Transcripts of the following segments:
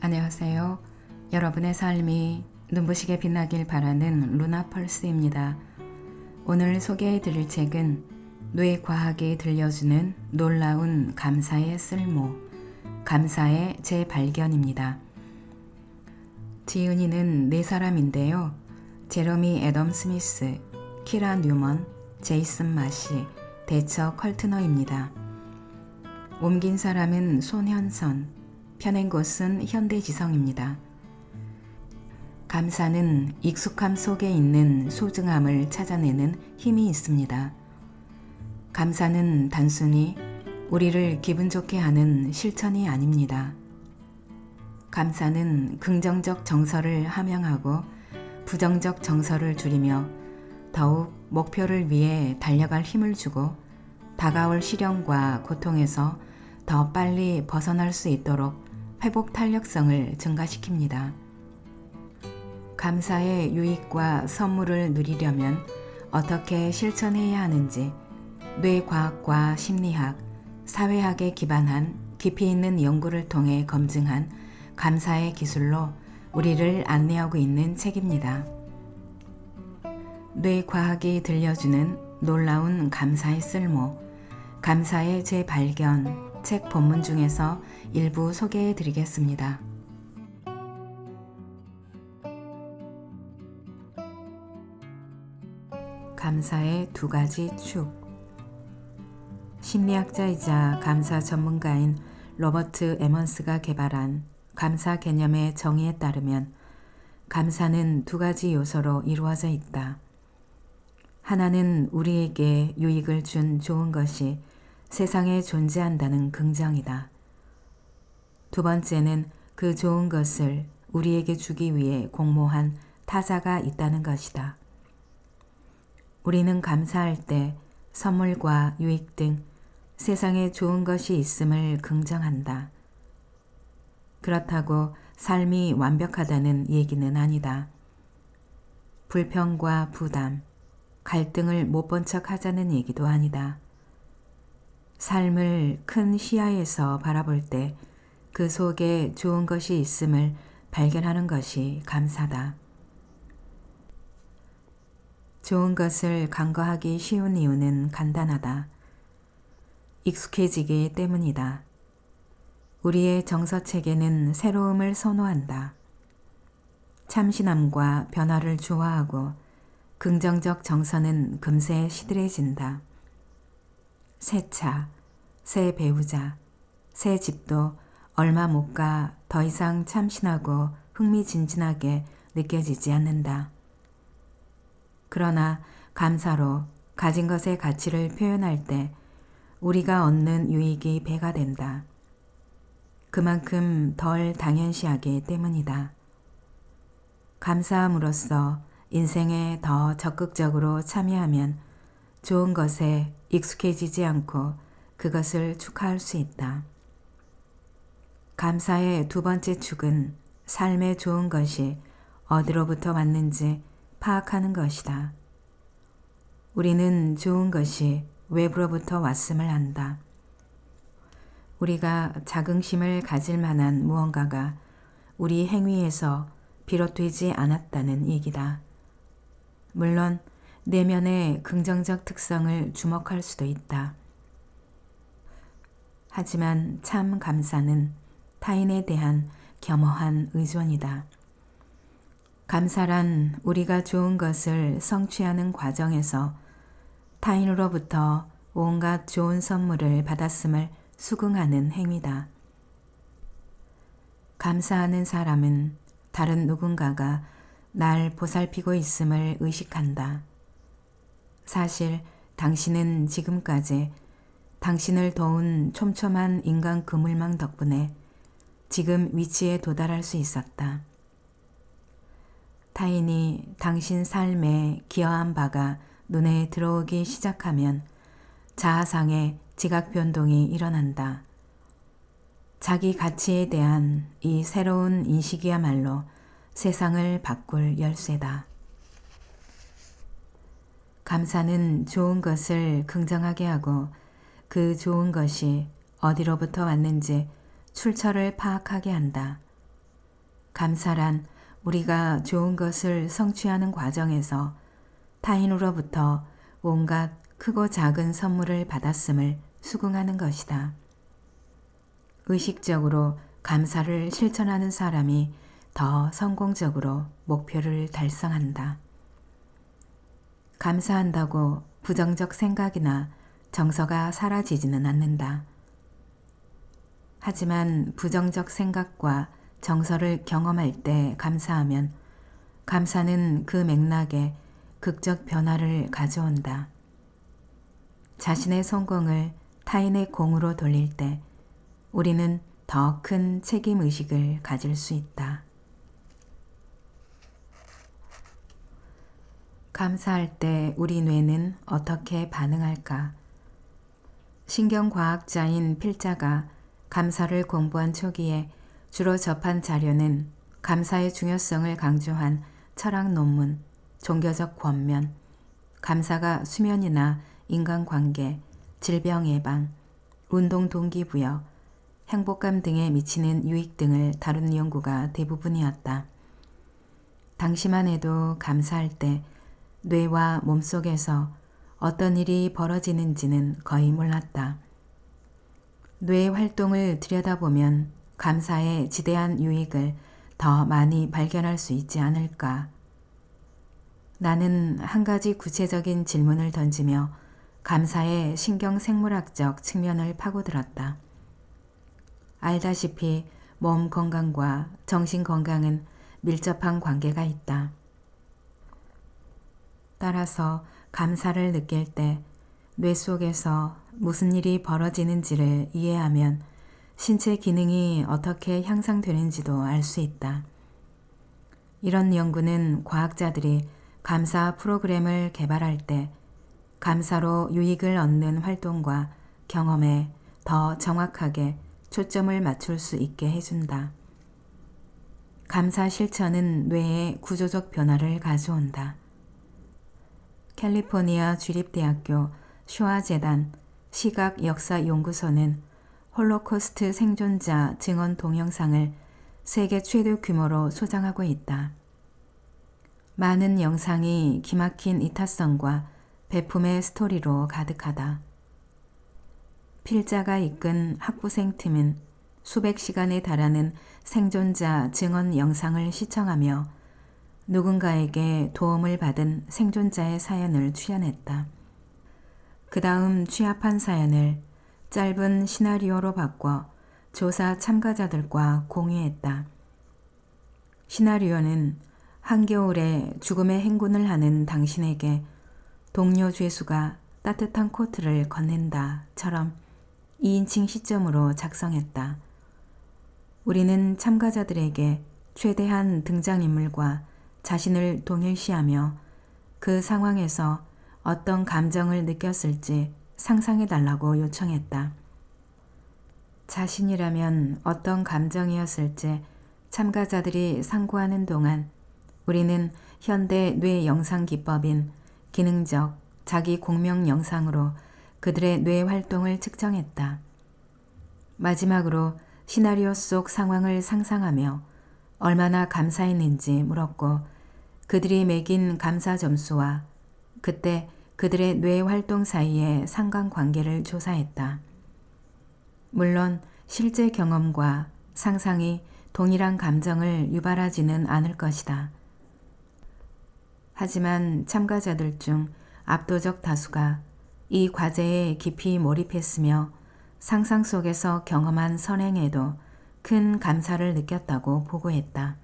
안녕하세요. 여러분의 삶이 눈부시게 빛나길 바라는 루나펄스입니다. 오늘 소개해 드릴 책은 뇌과학이 들려주는 놀라운 감사의 쓸모, 감사의 재발견입니다. 지은이는 4사람인데요. 제러미 애덤 스미스, 키라 뉴먼, 제이슨 마시, 대처 컬트너입니다. 옮긴 사람은 손현선, 펴낸 곳은 현대지성입니다. 감사는 익숙함 속에 있는 소중함을 찾아내는 힘이 있습니다. 감사는 단순히 우리를 기분 좋게 하는 실천이 아닙니다. 감사는 긍정적 정서를 함양하고 부정적 정서를 줄이며 더욱 목표를 위해 달려갈 힘을 주고 다가올 시련과 고통에서 더 빨리 벗어날 수 있도록 회복 탄력성을 증가시킵니다. 감사의 유익과 선물을 누리려면 어떻게 실천해야 하는지 뇌과학과 심리학, 사회학에 기반한 깊이 있는 연구를 통해 검증한 감사의 기술로 우리를 안내하고 있는 책입니다. 뇌과학이 들려주는 놀라운 감사의 쓸모, 감사의 재발견 책 본문 중에서 일부 소개해 드리겠습니다. 감사의 2가지 축. 심리학자이자 감사 전문가인 로버트 에먼스가 개발한 감사 개념의 정의에 따르면 감사는 2가지 요소로 이루어져 있다. 하나는 우리에게 유익을 준 좋은 것이 세상에 존재한다는 긍정이다. 2번째는 그 좋은 것을 우리에게 주기 위해 공모한 타자가 있다는 것이다. 우리는 감사할 때 선물과 유익 등 세상에 좋은 것이 있음을 긍정한다. 그렇다고 삶이 완벽하다는 얘기는 아니다. 불평과 부담, 갈등을 못 본 척 하자는 얘기도 아니다. 삶을 큰 시야에서 바라볼 때 그 속에 좋은 것이 있음을 발견하는 것이 감사다. 좋은 것을 간과하기 쉬운 이유는 간단하다. 익숙해지기 때문이다. 우리의 정서체계는 새로움을 선호한다. 참신함과 변화를 좋아하고 긍정적 정서는 금세 시들해진다. 새 차, 새 배우자, 새 집도 얼마 못 가 더 이상 참신하고 흥미진진하게 느껴지지 않는다. 그러나 감사로 가진 것의 가치를 표현할 때 우리가 얻는 유익이 배가 된다. 그만큼 덜 당연시하기 때문이다. 감사함으로써 인생에 더 적극적으로 참여하면 좋은 것에 익숙해지지 않고 그것을 축하할 수 있다. 감사의 2번째 축은 삶에 좋은 것이 어디로부터 왔는지 파악하는 것이다. 우리는 좋은 것이 외부로부터 왔음을 안다. 우리가 자긍심을 가질 만한 무언가가 우리 행위에서 비롯되지 않았다는 얘기다. 물론 내면의 긍정적 특성을 주목할 수도 있다. 하지만 참 감사는 타인에 대한 겸허한 의존이다. 감사란 우리가 좋은 것을 성취하는 과정에서 타인으로부터 온갖 좋은 선물을 받았음을 수긍하는 행위다. 감사하는 사람은 다른 누군가가 날 보살피고 있음을 의식한다. 사실 당신은 지금까지 당신을 도운 촘촘한 인간 그물망 덕분에 지금 위치에 도달할 수 있었다. 타인이 당신 삶에 기여한 바가 눈에 들어오기 시작하면 자아상의 지각 변동이 일어난다. 자기 가치에 대한 이 새로운 인식이야말로 세상을 바꿀 열쇠다. 감사는 좋은 것을 긍정하게 하고 그 좋은 것이 어디로부터 왔는지 출처를 파악하게 한다. 감사란 우리가 좋은 것을 성취하는 과정에서 타인으로부터 온갖 크고 작은 선물을 받았음을 수긍하는 것이다. 의식적으로 감사를 실천하는 사람이 더 성공적으로 목표를 달성한다. 감사한다고 부정적 생각이나 정서가 사라지지는 않는다. 하지만 부정적 생각과 정서를 경험할 때 감사하면 감사는 그 맥락에 극적 변화를 가져온다. 자신의 성공을 타인의 공으로 돌릴 때 우리는 더 큰 책임의식을 가질 수 있다. 감사할 때 우리 뇌는 어떻게 반응할까? 신경과학자인 필자가 감사를 공부한 초기에 주로 접한 자료는 감사의 중요성을 강조한 철학 논문, 종교적 권면, 감사가 수면이나 인간관계, 질병 예방, 운동 동기부여, 행복감 등에 미치는 유익 등을 다룬 연구가 대부분이었다. 당시만 해도 감사할 때 뇌와 몸속에서 어떤 일이 벌어지는지는 거의 몰랐다. 뇌 활동을 들여다보면 감사의 지대한 유익을 더 많이 발견할 수 있지 않을까. 나는 한 가지 구체적인 질문을 던지며 감사의 신경생물학적 측면을 파고들었다. 알다시피 몸 건강과 정신 건강은 밀접한 관계가 있다. 따라서 감사를 느낄 때 뇌 속에서 무슨 일이 벌어지는지를 이해하면 신체 기능이 어떻게 향상되는지도 알 수 있다. 이런 연구는 과학자들이 감사 프로그램을 개발할 때 감사로 유익을 얻는 활동과 경험에 더 정확하게 초점을 맞출 수 있게 해준다. 감사 실천은 뇌에 구조적 변화를 가져온다. 캘리포니아 주립대학교 쇼아재단 시각역사연구소는 홀로코스트 생존자 증언 동영상을 세계 최대 규모로 소장하고 있다. 많은 영상이 기막힌 이타성과 배품의 스토리로 가득하다. 필자가 이끈 학부생 팀은 수백 시간에 달하는 생존자 증언 영상을 시청하며 누군가에게 도움을 받은 생존자의 사연을 추려냈다. 그 다음 취합한 사연을 짧은 시나리오로 바꿔 조사 참가자들과 공유했다. 시나리오는 한겨울에 죽음의 행군을 하는 당신에게 동료 죄수가 따뜻한 코트를 건넨다처럼 2인칭 시점으로 작성했다. 우리는 참가자들에게 최대한 등장인물과 자신을 동일시하며 그 상황에서 어떤 감정을 느꼈을지 상상해달라고 요청했다. 자신이라면 어떤 감정이었을지 참가자들이 상고하는 동안 우리는 현대 뇌 영상 기법인 기능적 자기 공명 영상으로 그들의 뇌 활동을 측정했다. 마지막으로 시나리오 속 상황을 상상하며 얼마나 감사했는지 물었고 그들이 매긴 감사 점수와 그때 그들의 뇌 활동 사이의 상관관계를 조사했다. 물론 실제 경험과 상상이 동일한 감정을 유발하지는 않을 것이다. 하지만 참가자들 중 압도적 다수가 이 과제에 깊이 몰입했으며 상상 속에서 경험한 선행에도 큰 감사를 느꼈다고 보고했다.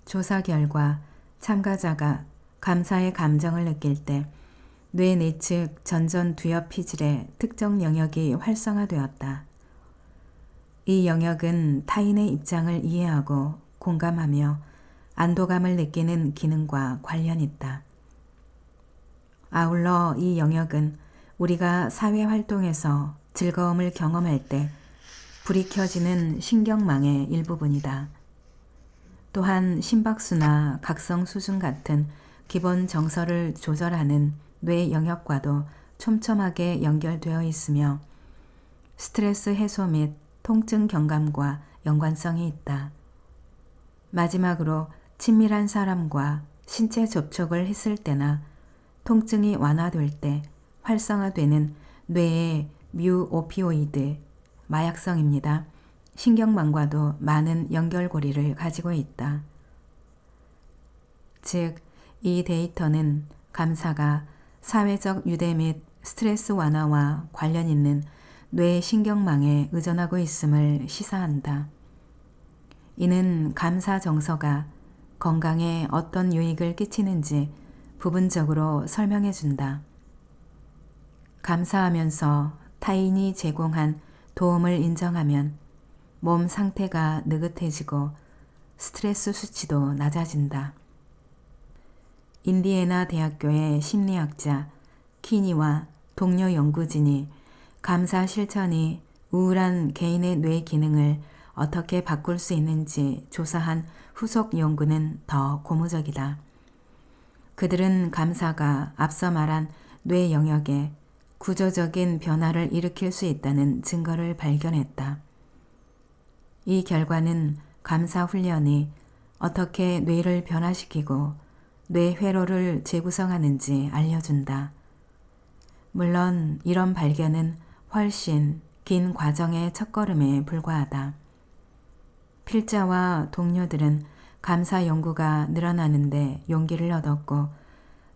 조사 결과 참가자가 감사의 감정을 느낄 때 뇌 내측 전전 두엽 피질의 특정 영역이 활성화되었다. 이 영역은 타인의 입장을 이해하고 공감하며 안도감을 느끼는 기능과 관련 있다. 아울러 이 영역은 우리가 사회활동에서 즐거움을 경험할 때 불이 켜지는 신경망의 일부분이다. 또한 심박수나 각성 수준 같은 기본 정서를 조절하는 뇌 영역과도 촘촘하게 연결되어 있으며 스트레스 해소 및 통증 경감과 연관성이 있다. 마지막으로 친밀한 사람과 신체 접촉을 했을 때나 통증이 완화될 때 활성화되는 뇌의 뮤오피오이드, 마약성입니다. 신경망과도 많은 연결고리를 가지고 있다. 즉, 이 데이터는 감사가 사회적 유대 및 스트레스 완화와 관련 있는 뇌 신경망에 의존하고 있음을 시사한다. 이는 감사 정서가 건강에 어떤 유익을 끼치는지 부분적으로 설명해 준다. 감사하면서 타인이 제공한 도움을 인정하면 몸 상태가 느긋해지고 스트레스 수치도 낮아진다. 인디애나 대학교의 심리학자 키니와 동료 연구진이 감사 실천이 우울한 개인의 뇌 기능을 어떻게 바꿀 수 있는지 조사한 후속 연구는 더 고무적이다. 그들은 감사가 앞서 말한 뇌 영역에 구조적인 변화를 일으킬 수 있다는 증거를 발견했다. 이 결과는 감사 훈련이 어떻게 뇌를 변화시키고 뇌 회로를 재구성하는지 알려준다. 물론 이런 발견은 훨씬 긴 과정의 첫걸음에 불과하다. 필자와 동료들은 감사 연구가 늘어나는데 용기를 얻었고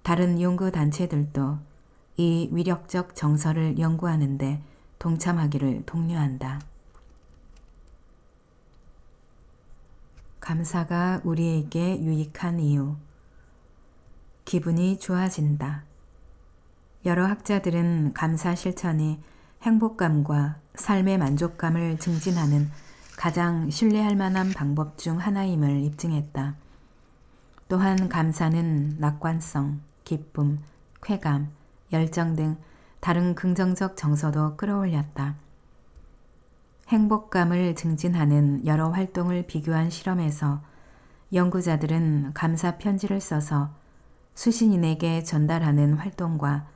다른 연구단체들도 이 위력적 정서를 연구하는데 동참하기를 독려한다. 감사가 우리에게 유익한 이유. 기분이 좋아진다. 여러 학자들은 감사 실천이 행복감과 삶의 만족감을 증진하는 가장 신뢰할 만한 방법 중 하나임을 입증했다. 또한 감사는 낙관성, 기쁨, 쾌감, 열정 등 다른 긍정적 정서도 끌어올렸다. 행복감을 증진하는 여러 활동을 비교한 실험에서 연구자들은 감사 편지를 써서 수신인에게 전달하는 활동과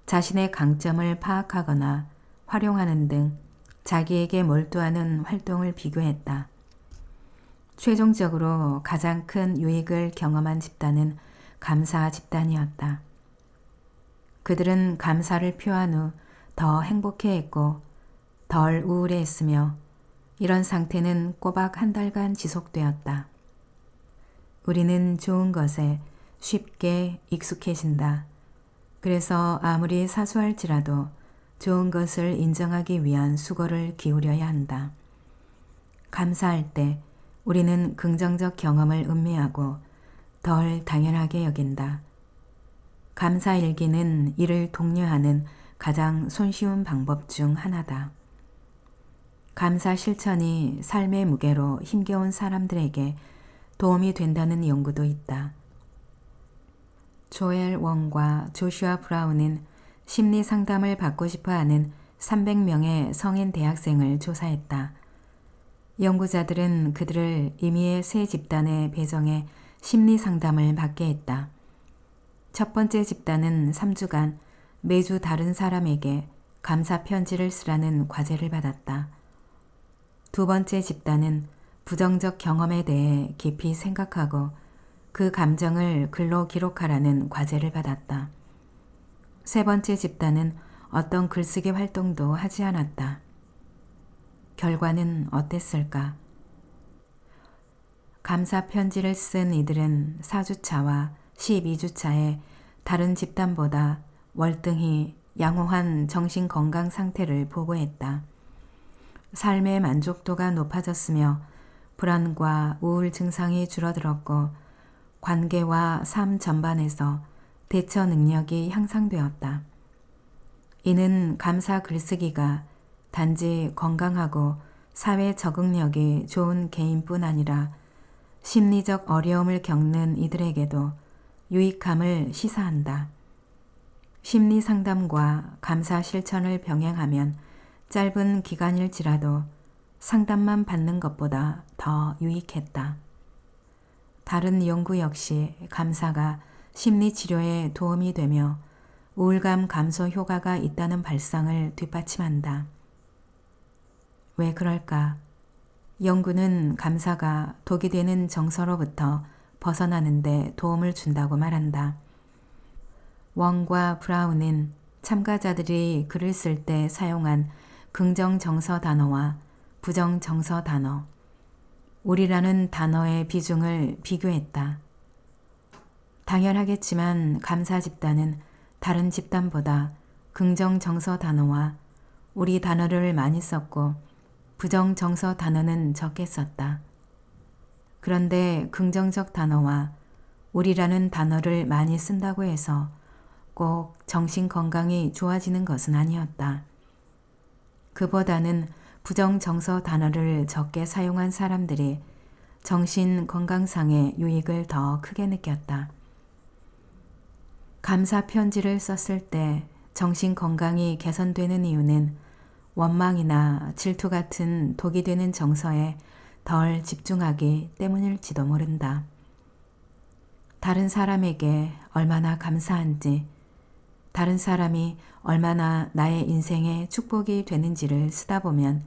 자신의 강점을 파악하거나 활용하는 등 자기에게 몰두하는 활동을 비교했다. 최종적으로 가장 큰 유익을 경험한 집단은 감사 집단이었다. 그들은 감사를 표한 후 더 행복해했고 덜 우울해했으며 이런 상태는 꼬박 한 달간 지속되었다. 우리는 좋은 것에 쉽게 익숙해진다. 그래서 아무리 사소할지라도 좋은 것을 인정하기 위한 수고를 기울여야 한다. 감사할 때 우리는 긍정적 경험을 음미하고 덜 당연하게 여긴다. 감사일기는 이를 독려하는 가장 손쉬운 방법 중 하나다. 감사 실천이 삶의 무게로 힘겨운 사람들에게 도움이 된다는 연구도 있다. 조엘 원과 조슈아 브라운은 심리 상담을 받고 싶어하는 300명의 성인 대학생을 조사했다. 연구자들은 그들을 임의의 세 집단에 배정해 심리 상담을 받게 했다. 첫 번째 집단은 3주간 매주 다른 사람에게 감사 편지를 쓰라는 과제를 받았다. 두 번째 집단은 부정적 경험에 대해 깊이 생각하고 그 감정을 글로 기록하라는 과제를 받았다. 세 번째 집단은 어떤 글쓰기 활동도 하지 않았다. 결과는 어땠을까? 감사 편지를 쓴 이들은 4주차와 12주차에 다른 집단보다 월등히 양호한 정신 건강 상태를 보고했다. 삶의 만족도가 높아졌으며 불안과 우울 증상이 줄어들었고 관계와 삶 전반에서 대처 능력이 향상되었다. 이는 감사 글쓰기가 단지 건강하고 사회 적응력이 좋은 개인뿐 아니라 심리적 어려움을 겪는 이들에게도 유익함을 시사한다. 심리 상담과 감사 실천을 병행하면 짧은 기간일지라도 상담만 받는 것보다 더 유익했다. 다른 연구 역시 감사가 심리 치료에 도움이 되며 우울감 감소 효과가 있다는 발상을 뒷받침한다. 왜 그럴까? 연구는 감사가 독이 되는 정서로부터 벗어나는 데 도움을 준다고 말한다. 웡과 브라운은 참가자들이 글을 쓸 때 사용한 긍정정서 단어와 부정정서 단어, 우리라는 단어의 비중을 비교했다. 당연하겠지만 감사 집단은 다른 집단보다 긍정정서 단어와 우리 단어를 많이 썼고 부정정서 단어는 적게 썼다. 그런데 긍정적 단어와 우리라는 단어를 많이 쓴다고 해서 꼭 정신 건강이 좋아지는 것은 아니었다. 그보다는 부정정서 단어를 적게 사용한 사람들이 정신 건강상의 유익을 더 크게 느꼈다. 감사 편지를 썼을 때 정신 건강이 개선되는 이유는 원망이나 질투 같은 독이 되는 정서에 덜 집중하기 때문일지도 모른다. 다른 사람에게 얼마나 감사한지, 다른 사람이 얼마나 나의 인생에 축복이 되는지를 쓰다 보면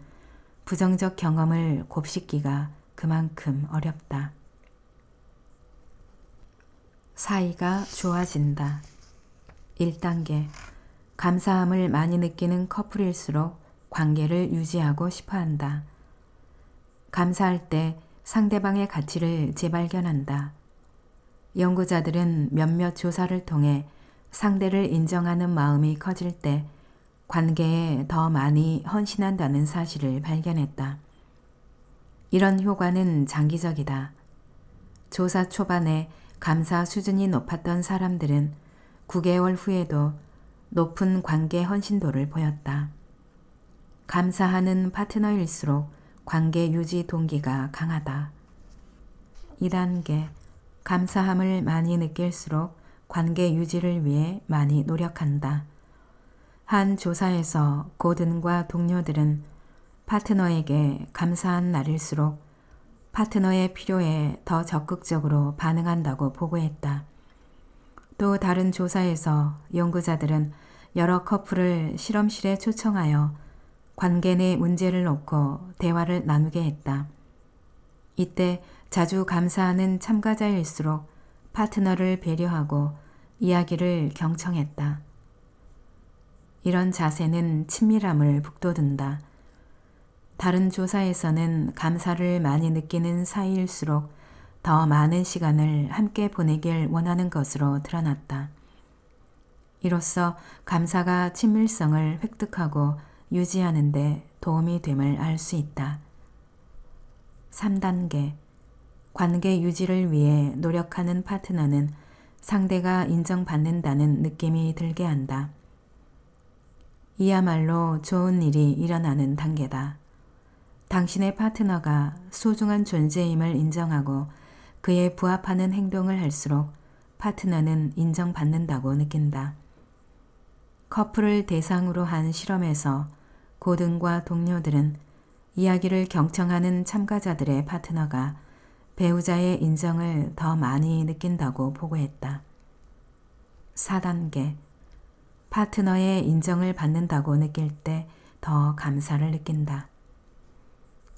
부정적 경험을 곱씹기가 그만큼 어렵다. 사이가 좋아진다. 1단계. 감사함을 많이 느끼는 커플일수록 관계를 유지하고 싶어 한다. 감사할 때 상대방의 가치를 재발견한다. 연구자들은 몇몇 조사를 통해 상대를 인정하는 마음이 커질 때 관계에 더 많이 헌신한다는 사실을 발견했다. 이런 효과는 장기적이다. 조사 초반에 감사 수준이 높았던 사람들은 9개월 후에도 높은 관계 헌신도를 보였다. 감사하는 파트너일수록 관계 유지 동기가 강하다. 2단계. 감사함을 많이 느낄수록 관계 유지를 위해 많이 노력한다. 한 조사에서 고든과 동료들은 파트너에게 감사한 날일수록 파트너의 필요에 더 적극적으로 반응한다고 보고했다. 또 다른 조사에서 연구자들은 여러 커플을 실험실에 초청하여 관계 내 문제를 놓고 대화를 나누게 했다. 이때 자주 감사하는 참가자일수록 파트너를 배려하고 이야기를 경청했다. 이런 자세는 친밀함을 북돋운다. 다른 조사에서는 감사를 많이 느끼는 사이일수록 더 많은 시간을 함께 보내길 원하는 것으로 드러났다. 이로써 감사가 친밀성을 획득하고 유지하는 데 도움이 됨을 알 수 있다. 3단계. 관계 유지를 위해 노력하는 파트너는 상대가 인정받는다는 느낌이 들게 한다. 이야말로 좋은 일이 일어나는 단계다. 당신의 파트너가 소중한 존재임을 인정하고 그에 부합하는 행동을 할수록 파트너는 인정받는다고 느낀다. 커플을 대상으로 한 실험에서 고든과 동료들은 이야기를 경청하는 참가자들의 파트너가 배우자의 인정을 더 많이 느낀다고 보고했다. 4단계. 파트너의 인정을 받는다고 느낄 때 더 감사를 느낀다.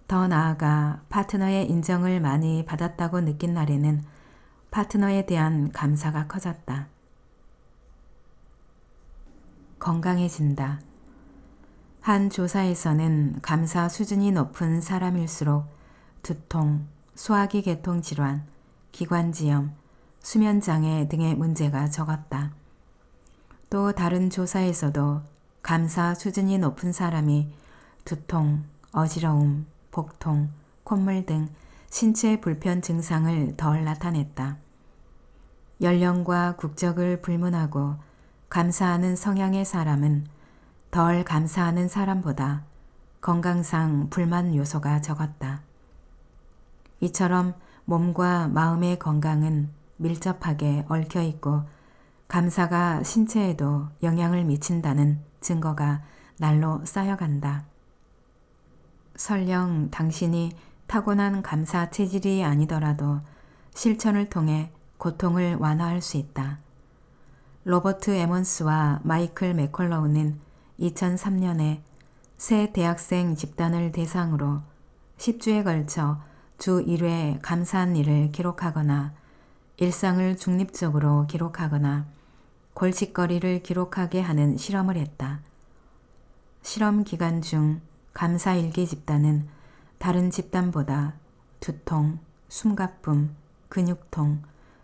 더 나아가 파트너의 인정을 많이 받았다고 느낀 날에는 파트너에 대한 감사가 커졌다. 건강해진다. 한 조사에서는 감사 수준이 높은 사람일수록 두통, 소화기 계통 질환, 기관지염, 수면장애 등의 문제가 적었다. 또 다른 조사에서도 감사 수준이 높은 사람이 두통, 어지러움, 복통, 콧물 등 신체 불편 증상을 덜 나타냈다. 연령과 국적을 불문하고 감사하는 성향의 사람은 덜 감사하는 사람보다 건강상 불만 요소가 적었다. 이처럼 몸과 마음의 건강은 밀접하게 얽혀 있고 감사가 신체에도 영향을 미친다는 증거가 날로 쌓여간다. 설령 당신이 타고난 감사 체질이 아니더라도 실천을 통해 고통을 완화할 수 있다. 로버트 에먼스와 마이클 맥컬러우는 2003년에 새 대학생 집단을 대상으로 10주에 걸쳐 주 1회 감사한 일을 기록하거나 일상을 중립적으로 기록하거나 골칫거리를 기록하게 하는 실험을 했다. 실험 기간 중 감사일기 집단은 다른 집단보다 두통, 숨가쁨, 근육통,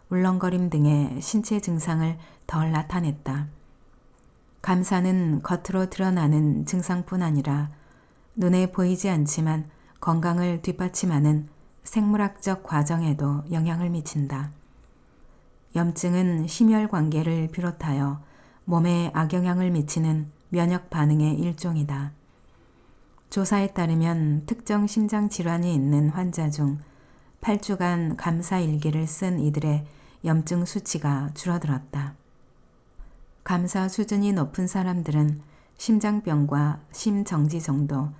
울렁거림 등의 신체 증상을 덜 나타냈다. 감사는 겉으로 드러나는 증상뿐 아니라 눈에 보이지 않지만 건강을 뒷받침하는 생물학적 과정에도 영향을 미친다. 염증은 심혈관계를 비롯하여 몸에 악영향을 미치는 면역 반응의 일종이다. 조사에 따르면 특정 심장 질환이 있는 환자 중 8주간 감사 일기를 쓴 이들의 염증 수치가 줄어들었다. 감사 수준이 높은 사람들은 심장병과 심정지 정도,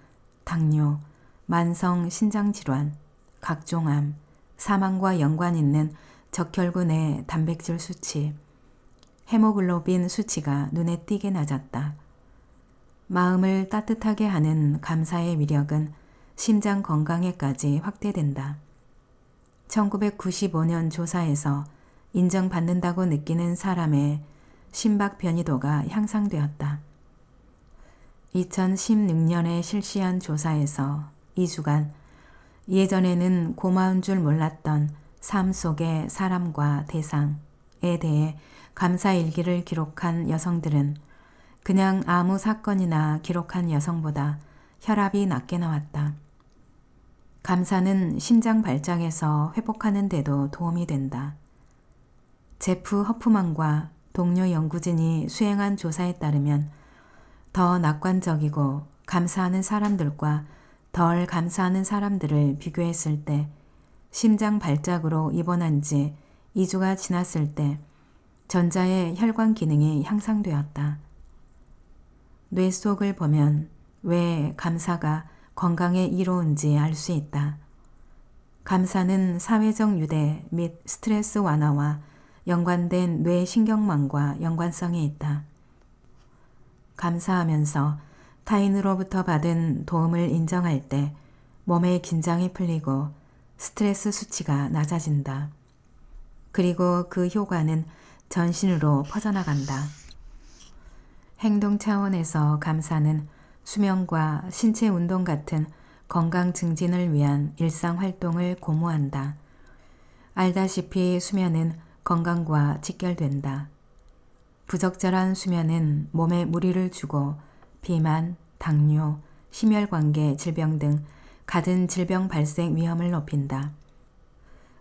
당뇨, 만성 신장질환, 각종 암, 사망과 연관 있는 적혈군의 단백질 수치, 헤모글로빈 수치가 눈에 띄게 낮았다. 마음을 따뜻하게 하는 감사의 위력은 심장 건강에까지 확대된다. 1995년 조사에서 인정받는다고 느끼는 사람의 심박 변이도가 향상되었다. 2016년에 실시한 조사에서 2주간 예전에는 고마운 줄 몰랐던 삶 속의 사람과 대상에 대해 감사일기를 기록한 여성들은 그냥 아무 사건이나 기록한 여성보다 혈압이 낮게 나왔다. 감사는 심장 발작에서 회복하는 데도 도움이 된다. 제프 허프만과 동료 연구진이 수행한 조사에 따르면 더 낙관적이고 감사하는 사람들과 덜 감사하는 사람들을 비교했을 때 심장 발작으로 입원한 지 2주가 지났을 때 전자의 혈관 기능이 향상되었다. 뇌 속을 보면 왜 감사가 건강에 이로운지 알 수 있다. 감사는 사회적 유대 및 스트레스 완화와 연관된 뇌 신경망과 연관성이 있다. 감사하면서 타인으로부터 받은 도움을 인정할 때 몸의 긴장이 풀리고 스트레스 수치가 낮아진다. 그리고 그 효과는 전신으로 퍼져나간다. 행동 차원에서 감사는 수면과 신체 운동 같은 건강 증진을 위한 일상 활동을 고무한다. 알다시피 수면은 건강과 직결된다. 부적절한 수면은 몸에 무리를 주고 비만, 당뇨, 심혈관계 질병 등 갖은 질병 발생 위험을 높인다.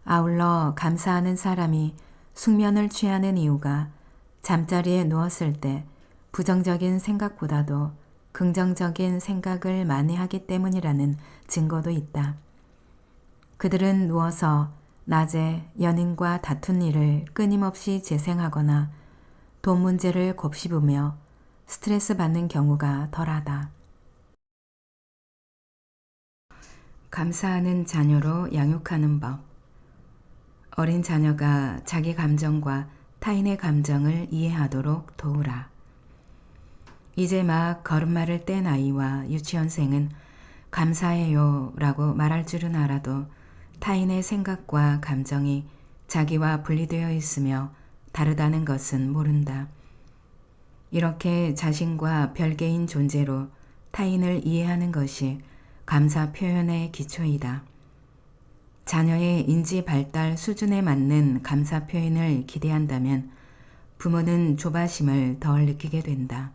아울러 감사하는 사람이 숙면을 취하는 이유가 잠자리에 누웠을 때 부정적인 생각보다도 긍정적인 생각을 많이 하기 때문이라는 증거도 있다. 그들은 누워서 낮에 연인과 다툰 일을 끊임없이 재생하거나 돈 문제를 곱씹으며 스트레스 받는 경우가 덜하다. 감사하는 자녀로 양육하는 법. 어린 자녀가 자기 감정과 타인의 감정을 이해하도록 도우라. 이제 막 걸음마를 뗀 아이와 유치원생은 감사해요 라고 말할 줄은 알아도 타인의 생각과 감정이 자기와 분리되어 있으며 다르다는 것은 모른다. 이렇게 자신과 별개인 존재로 타인을 이해하는 것이 감사 표현의 기초이다. 자녀의 인지 발달 수준에 맞는 감사 표현을 기대한다면 부모는 조바심을 덜 느끼게 된다.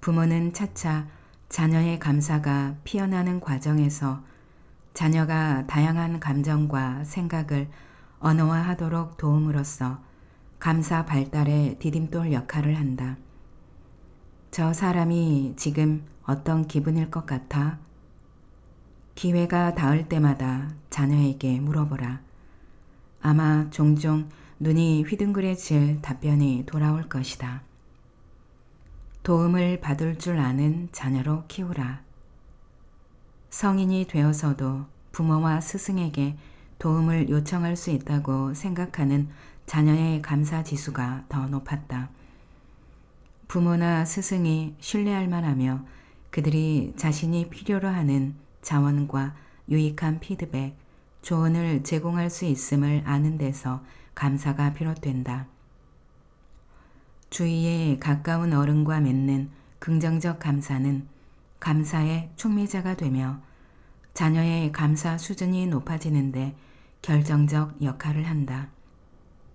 부모는 차차 자녀의 감사가 피어나는 과정에서 자녀가 다양한 감정과 생각을 언어화하도록 도움으로써 감사 발달에 디딤돌 역할을 한다. 저 사람이 지금 어떤 기분일 것 같아? 기회가 닿을 때마다 자녀에게 물어보라. 아마 종종 눈이 휘둥그레질 답변이 돌아올 것이다. 도움을 받을 줄 아는 자녀로 키우라. 성인이 되어서도 부모와 스승에게 도움을 요청할 수 있다고 생각하는 자녀의 감사 지수가 더 높았다. 부모나 스승이 신뢰할 만하며 그들이 자신이 필요로 하는 자원과 유익한 피드백, 조언을 제공할 수 있음을 아는 데서 감사가 비롯된다. 주위에 가까운 어른과 맺는 긍정적 감사는 감사의 촉매자가 되며 자녀의 감사 수준이 높아지는데 결정적 역할을 한다.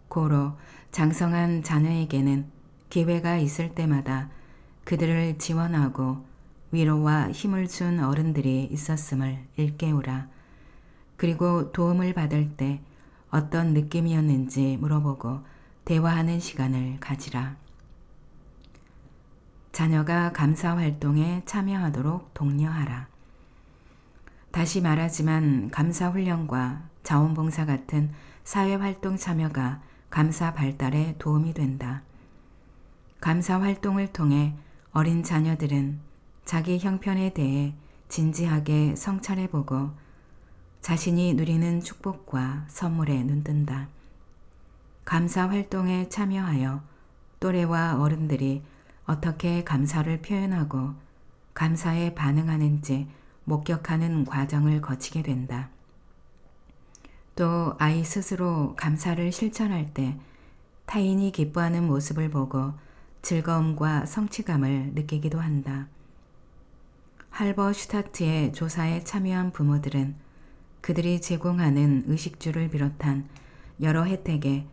고로 장성한 자녀에게는 기회가 있을 때마다 그들을 지원하고 위로와 힘을 준 어른들이 있었음을 일깨우라. 그리고 도움을 받을 때 어떤 느낌이었는지 물어보고 대화하는 시간을 가지라. 자녀가 감사 활동에 참여하도록 독려하라. 다시 말하지만 감사 훈련과 자원봉사 같은 사회활동 참여가 감사 발달에 도움이 된다. 감사 활동을 통해 어린 자녀들은 자기 형편에 대해 진지하게 성찰해보고 자신이 누리는 축복과 선물에 눈뜬다. 감사 활동에 참여하여 또래와 어른들이 어떻게 감사를 표현하고 감사에 반응하는지 목격하는 과정을 거치게 된다. 또 아이 스스로 감사를 실천할 때 타인이 기뻐하는 모습을 보고 즐거움과 성취감을 느끼기도 한다. 할버슈타트의 조사에 참여한 부모들은 그들이 제공하는 의식주를 비롯한 여러 혜택에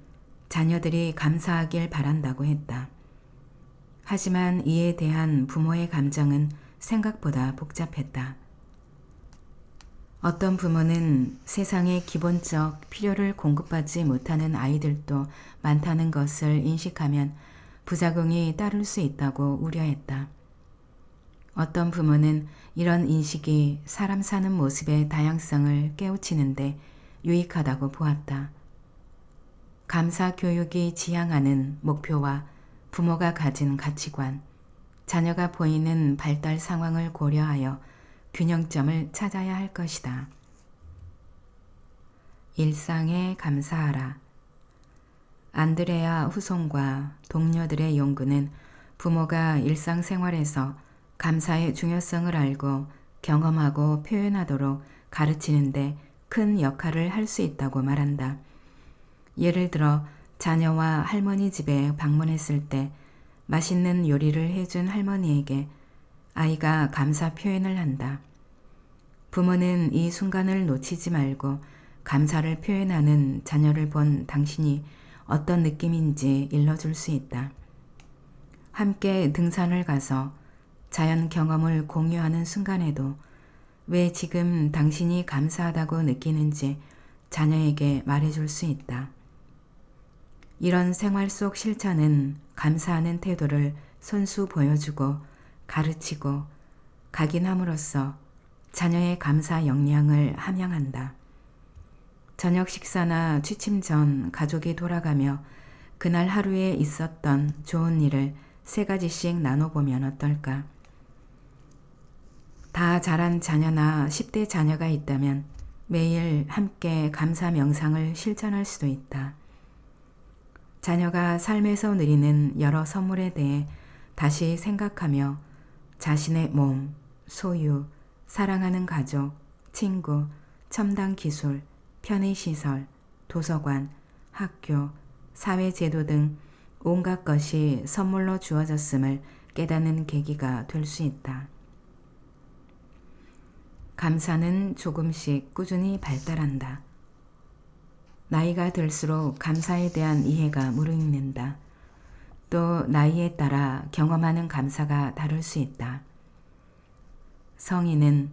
자녀들이 감사하길 바란다고 했다. 하지만 이에 대한 부모의 감정은 생각보다 복잡했다. 어떤 부모는 세상의 기본적 필요를 공급받지 못하는 아이들도 많다는 것을 인식하면 부작용이 따를 수 있다고 우려했다. 어떤 부모는 이런 인식이 사람 사는 모습의 다양성을 깨우치는데 유익하다고 보았다. 감사 교육이 지향하는 목표와 부모가 가진 가치관, 자녀가 보이는 발달 상황을 고려하여 균형점을 찾아야 할 것이다. 일상에 감사하라. 안드레아 후손과 동료들의 연구는 부모가 일상생활에서 감사의 중요성을 알고 경험하고 표현하도록 가르치는데 큰 역할을 할 수 있다고 말한다. 예를 들어 자녀와 할머니 집에 방문했을 때 맛있는 요리를 해준 할머니에게 아이가 감사 표현을 한다. 부모는 이 순간을 놓치지 말고 감사를 표현하는 자녀를 본 당신이 어떤 느낌인지 일러줄 수 있다. 함께 등산을 가서 자연 경험을 공유하는 순간에도 왜 지금 당신이 감사하다고 느끼는지 자녀에게 말해줄 수 있다. 이런 생활 속 실천은 감사하는 태도를 손수 보여주고 가르치고 각인함으로써 자녀의 감사 역량을 함양한다. 저녁 식사나 취침 전 가족이 돌아가며 그날 하루에 있었던 좋은 일을 3가지씩 나눠보면 어떨까? 다 자란 자녀나 10대 자녀가 있다면 매일 함께 감사 명상을 실천할 수도 있다. 자녀가 삶에서 누리는 여러 선물에 대해 다시 생각하며 자신의 몸, 소유, 사랑하는 가족, 친구, 첨단 기술, 편의시설, 도서관, 학교, 사회제도 등 온갖 것이 선물로 주어졌음을 깨닫는 계기가 될 수 있다. 감사는 조금씩 꾸준히 발달한다. 나이가 들수록 감사에 대한 이해가 무르익는다. 또 나이에 따라 경험하는 감사가 다를 수 있다. 성인은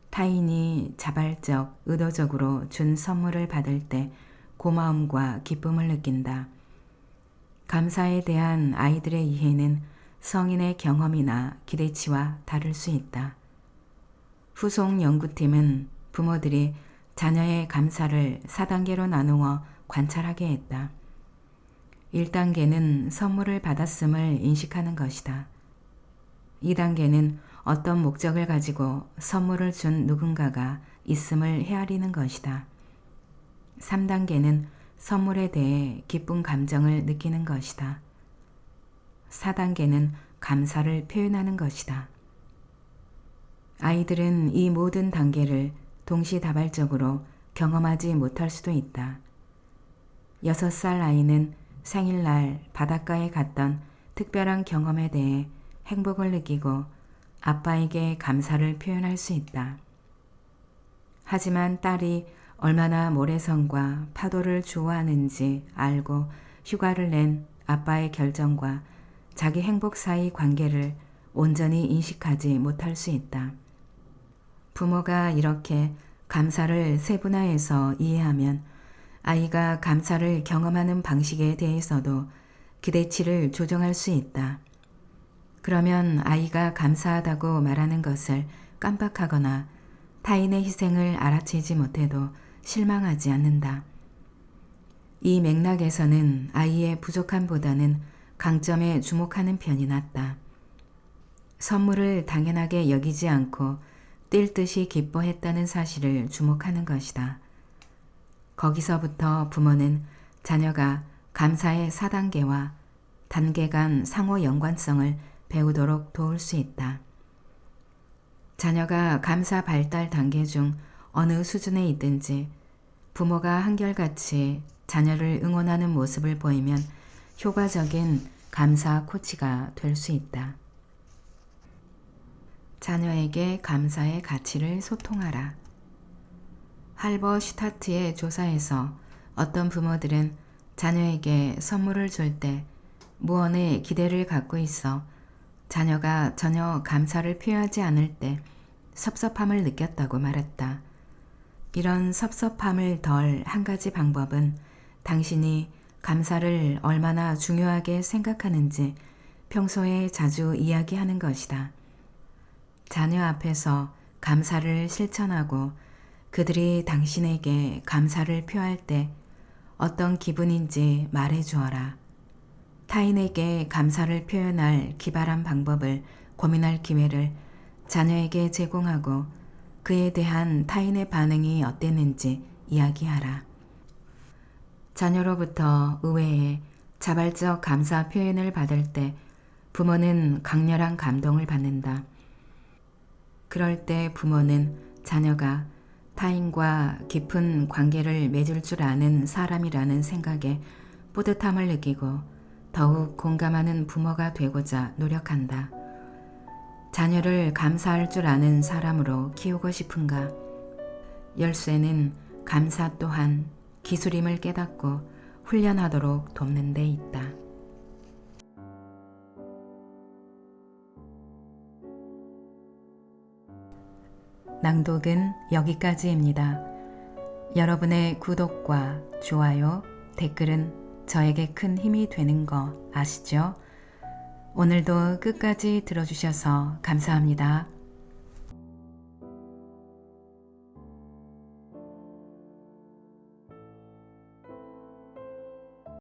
타인이 자발적, 의도적으로 준 선물을 받을 때 고마움과 기쁨을 느낀다. 감사에 대한 아이들의 이해는 성인의 경험이나 기대치와 다를 수 있다. 후속 연구팀은 부모들이 자녀의 감사를 4단계로 나누어 관찰하게 했다. 1단계는 선물을 받았음을 인식하는 것이다. 2단계는 어떤 목적을 가지고 선물을 준 누군가가 있음을 헤아리는 것이다. 3단계는 선물에 대해 기쁜 감정을 느끼는 것이다. 4단계는 감사를 표현하는 것이다. 아이들은 이 모든 단계를 동시다발적으로 경험하지 못할 수도 있다. 6살 아이는 생일날 바닷가에 갔던 특별한 경험에 대해 행복을 느끼고 아빠에게 감사를 표현할 수 있다. 하지만 딸이 얼마나 모래성과 파도를 좋아하는지 알고 휴가를 낸 아빠의 결정과 자기 행복 사이 관계를 온전히 인식하지 못할 수 있다. 부모가 이렇게 감사를 세분화해서 이해하면 아이가 감사를 경험하는 방식에 대해서도 기대치를 조정할 수 있다. 그러면 아이가 감사하다고 말하는 것을 깜빡하거나 타인의 희생을 알아채지 못해도 실망하지 않는다. 이 맥락에서는 아이의 부족함보다는 강점에 주목하는 편이 낫다. 선물을 당연하게 여기지 않고 뛸 듯이 기뻐했다는 사실을 주목하는 것이다. 거기서부터 부모는 자녀가 감사의 4단계와 단계 간 상호 연관성을 배우도록 도울 수 있다. 자녀가 감사 발달 단계 중 어느 수준에 있든지 부모가 한결같이 자녀를 응원하는 모습을 보이면 효과적인 감사 코치가 될 수 있다. 자녀에게 감사의 가치를 소통하라. 할버슈타트의 조사에서 어떤 부모들은 자녀에게 선물을 줄 때 무언의 기대를 갖고 있어 자녀가 전혀 감사를 표하지 않을 때 섭섭함을 느꼈다고 말했다. 이런 섭섭함을 덜 한 가지 방법은 당신이 감사를 얼마나 중요하게 생각하는지 평소에 자주 이야기하는 것이다. 자녀 앞에서 감사를 실천하고 그들이 당신에게 감사를 표할 때 어떤 기분인지 말해 주어라. 타인에게 감사를 표현할 기발한 방법을 고민할 기회를 자녀에게 제공하고 그에 대한 타인의 반응이 어땠는지 이야기하라. 자녀로부터 의외의 자발적 감사 표현을 받을 때 부모는 강렬한 감동을 받는다. 그럴 때 부모는 자녀가 타인과 깊은 관계를 맺을 줄 아는 사람이라는 생각에 뿌듯함을 느끼고 더욱 공감하는 부모가 되고자 노력한다. 자녀를 감사할 줄 아는 사람으로 키우고 싶은가? 열쇠는 감사 또한 기술임을 깨닫고 훈련하도록 돕는 데 있다. 낭독은 여기까지입니다. 여러분의 구독과 좋아요, 댓글은 저에게 큰 힘이 되는 거 아시죠? 오늘도 끝까지 들어주셔서 감사합니다.